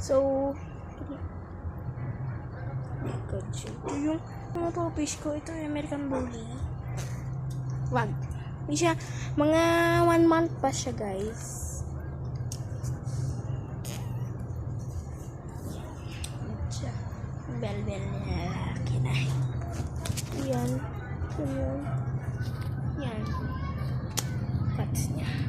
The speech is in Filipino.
So, ito yung mga puppies ko. Ito yung American Bully. Wag. Hindi siya, mga 1 month pa siya, guys. Bel-bel na lalaki na. Yan. Yan. Cats niya.